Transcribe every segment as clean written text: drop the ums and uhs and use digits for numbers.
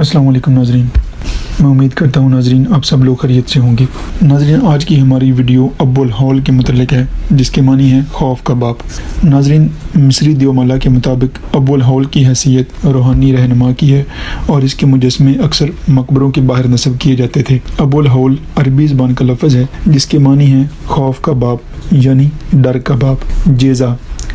السلام علیکم ناظرین، میں امید کرتا ہوں ناظرین آپ سب لوگ خیریت سے ہوں گے۔ ناظرین آج کی ہماری ویڈیو ابو الہول کے متعلق ہے، جس کے معنی ہے خوف کا باپ۔ ناظرین مصری دیومالا کے مطابق ابو الہول کی حیثیت روحانی رہنما کی ہے اور اس کے مجسمے اکثر مقبروں کے باہر نصب کیے جاتے تھے۔ ابو الہول عربی زبان کا لفظ ہے جس کے معنی ہے خوف کا باپ یعنی ڈر کا باپ۔ جیزہ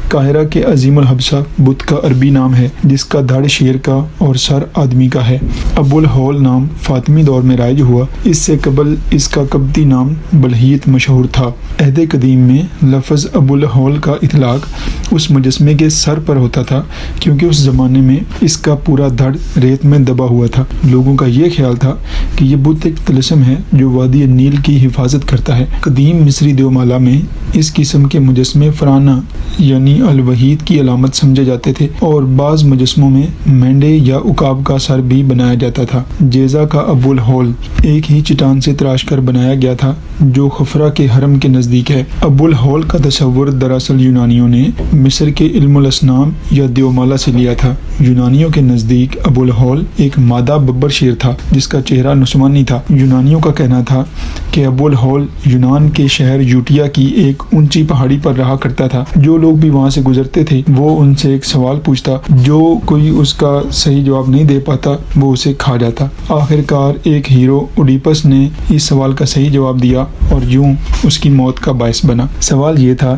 قاہرہ کے عظیم الحبشہ بت کا عربی نام ہے جس کا دھڑ شیر کا اور سر آدمی کا ہے۔ ابو الہول نام فاطمی دور میں رائج ہوا، اس سے قبل اس کا قبطی نام بلہیت مشہور تھا۔ عہد قدیم میں لفظ ابو الہول کا اطلاق اس مجسمے کے سر پر ہوتا تھا کیونکہ اس زمانے میں اس کا پورا دھڑ ریت میں دبا ہوا تھا۔ لوگوں کا یہ خیال تھا کہ یہ بت ایک طلسم ہے جو وادی نیل کی حفاظت کرتا ہے۔ قدیم مصری دیومالا میں اس قسم کے مجسمے فرعونہ یعنی الوحید کی علامت سمجھے جاتے تھے اور بعض مجسموں میں مینڈے یا عقاب کا سر بھی بنایا جاتا تھا۔ جیزہ کا ابو الہول ایک ہی چٹان سے تراش کر بنایا گیا تھا جو خفرہ کے حرم کے نزدیک ہے۔ ابو الہول کا تصور دراصل یونانیوں نے مصر کے علم الاسنام یا دیومالا سے لیا تھا۔ یونانیوں کے نزدیک ابو الہول ایک مادہ ببر شیر تھا جس کا چہرہ نسوانی تھا۔ یونانیوں کا کہنا تھا کہ ابو الہول یونان کے شہر یوٹیا کی ایک اونچی پہاڑی پر رہا کرتا تھا۔ جو لوگ بھی وہاں سے گزرتے تھے وہ ان سے ایک سوال پوچھتا، جو کوئی اس کا صحیح جواب نہیں دے پاتا وہ اسے کھا جاتا۔ آخر کار ایک ہیرو اوڈیپس نے اس سوال کا صحیح جواب دیا اور یوں اس کی موت کا باعث بنا۔ سوال یہ تھا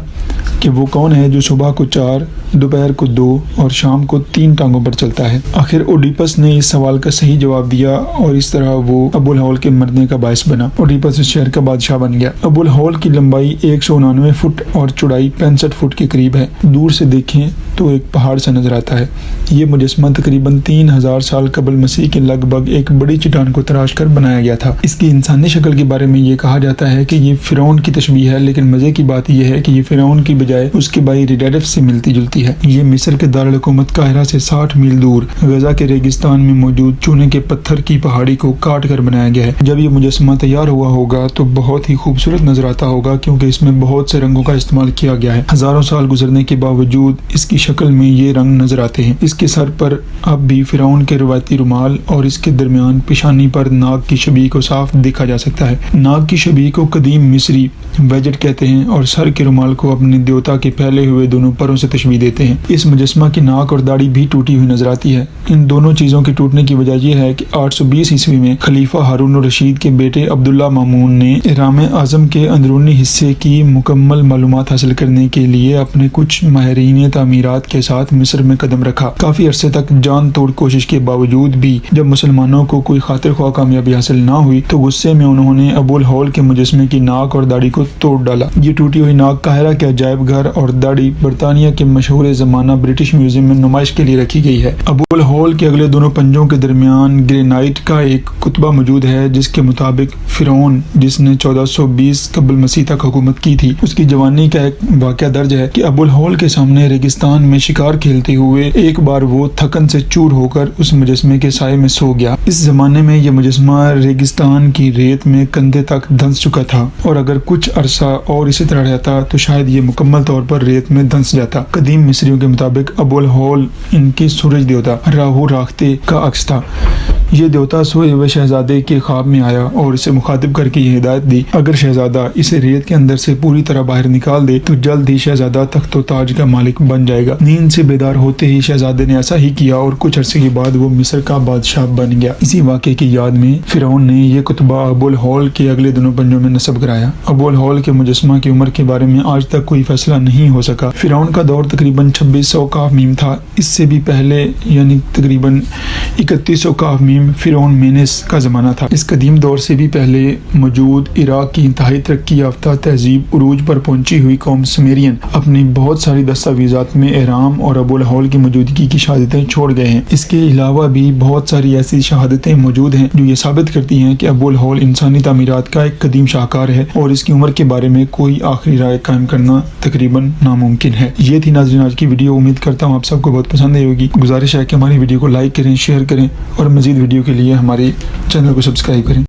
کہ وہ کون ہے جو صبح کو 4، دوپہر کو 2 اور شام کو 3 ٹانگوں پر چلتا ہے۔ آخر اوڈیپس نے اس سوال کا صحیح جواب دیا اور اس طرح وہ ابو الہول کے مرنے کا باعث بنا۔ اوڈیپس اس شہر کا بادشاہ بن گیا۔ ابو الہول کی لمبائی 199 فٹ اور چوڑائی 65 فٹ کے قریب ہے۔ دور سے دیکھیں تو ایک پہاڑ سا نظر آتا ہے۔ یہ مجسمہ تقریباً 3000 سال قبل مسیح کے لگ بھگ ایک بڑی چٹان کو تراش کر بنایا گیا تھا۔ اس کی انسانی شکل کے بارے میں یہ کہا جاتا ہے کہ یہ فرعون کی تشبیہ ہے، لیکن مزے کی بات یہ ہے کہ یہ فرعون کی بجائے اس کے بھائی ریڈیڈف سے ملتی جلتی ہے۔ یہ مصر کے دارالحکومت قاہرہ سے 60 میل دور غزہ کے ریگستان میں موجود چونے کے پتھر کی پہاڑی کو کاٹ کر بنایا گیا ہے۔ جب یہ مجسمہ تیار ہوا ہوگا تو بہت ہی خوبصورت نظر آتا ہوگا کیونکہ اس میں بہت سے رنگوں کا استعمال کیا گیا ہے۔ ہزاروں سال گزرنے کے باوجود اس کی شکل میں یہ رنگ نظر آتے ہیں۔ اس کے سر پر اب بھی فرعون کے روایتی رومال اور اس کے درمیان پیشانی پر ناگ کی شبیہ کو صاف دیکھا جا سکتا ہے۔ ناگ کی شبیہ کو قدیم مصری ویجٹ کہتے ہیں اور سر کے رومال کو اپنے دیوتا کے پھیلے ہوئے دونوں پروں سے تشبیہ دیتے ہیں۔ اس مجسمہ کی ناک اور داڑھی بھی ٹوٹی ہوئی نظر آتی ہے۔ ان دونوں چیزوں کے ٹوٹنے کی وجہ یہ ہے کہ 820 عیسوی میں خلیفہ ہارون الرشید کے بیٹے عبداللہ مامون نے اہرام اعظم کے اندرونی حصے کی مکمل معلومات حاصل کرنے کے لیے اپنے کچھ ماہرین تعمیرات کے ساتھ مصر میں قدم رکھا۔ کافی عرصے تک جان توڑ کوشش کے باوجود بھی جب مسلمانوں کو کوئی خاطر خواہ کامیابی حاصل نہ ہوئی تو غصے میں انہوں نے ابو الہول کے مجسمے کی ناک اور داڑھی کو توڑ ڈالا۔ یہ ٹوٹی ہوئی ناک قاہرہ کے عجائب گھر اور داڑھی برطانیہ کے مشہور زمانہ برٹش میوزیم میں نمائش کے لیے رکھی گئی ہے۔ ابو الہول کے اگلے دونوں پنجوں کے درمیان گرینائٹ کا ایک کتبہ موجود ہے جس کے مطابق فرعون جس نے 1420 قبل مسیح تک حکومت کی تھی اس کی جوانی کا ایک واقعہ درج ہے کہ ابو الہول کے سامنے ریگستان میں شکار کھیلتے ہوئے ایک بار وہ تھکن سے چور ہو کر اس مجسمے کے سائے میں سو گیا۔ اس زمانے میں یہ مجسمہ ریگستان کی ریت میں کندھے تک دھنس چکا تھا اور اگر کچھ عرصہ اور اسی طرح رہتا تو شاید یہ مکمل طور پر ریت میں دھنس جاتا۔ قدیم مصریوں کے مطابق ابو الہول ان کی سورج دیوتا راہو راختے کا عکس تھا۔ یہ دیوتا سوئے ہوئے شہزادے کے خواب میں آیا اور اسے مخاطب کر کے یہ ہدایت دی، اگر شہزادہ اسے ریت کے اندر سے پوری طرح باہر نکال دے تو جلد ہی شہزادہ تخت و تاج کا مالک بن جائے گا۔ نیند سے بیدار ہوتے ہی شہزادے نے ایسا ہی کیا اور کچھ عرصے کے بعد وہ مصر کا بادشاہ بن گیا۔ اسی واقعے کی یاد میں فرعون نے یہ کتبہ ابو الہول کے اگلے دونوں پنجوں میں نصب کرایا۔ ابو الہول کے مجسمہ کی عمر کے بارے میں آج تک کوئی فیصلہ نہیں ہو سکا۔ فرعون کا دور تقریباً 2600 قاف میم تھا۔ اس سے بھی پہلے یعنی تقریباً 3100 قاف میم فرعون مینس کا زمانہ تھا۔ اس قدیم دور سے بھی پہلے موجود عراق کی انتہائی ترقی یافتہ تہذیب عروج پر پہنچی ہوئی قوم سمیرین اپنی بہت ساری دستاویزات میں اہرام اور ابو الہول کی موجودگی کی شہادتیں چھوڑ گئے ہیں۔ اس کے علاوہ بھی بہت ساری ایسی شہادتیں موجود ہیں جو یہ ثابت کرتی ہیں کہ ابو الہول انسانی تعمیرات کا ایک قدیم شاہکار ہے اور اس کی عمر کے بارے میں کوئی آخری رائے قائم کرنا تقریباً ناممکن ہے۔ یہ تھی ناظرین آج کی ویڈیو، امید کرتا ہوں آپ سب کو بہت پسند آئی ہوگی۔ گزارش ہے کہ ہماری ویڈیو کو لائک کریں، شیئر کریں اور مزید ویڈیو کے لیے ہمارے چینل کو سبسکرائب کریں۔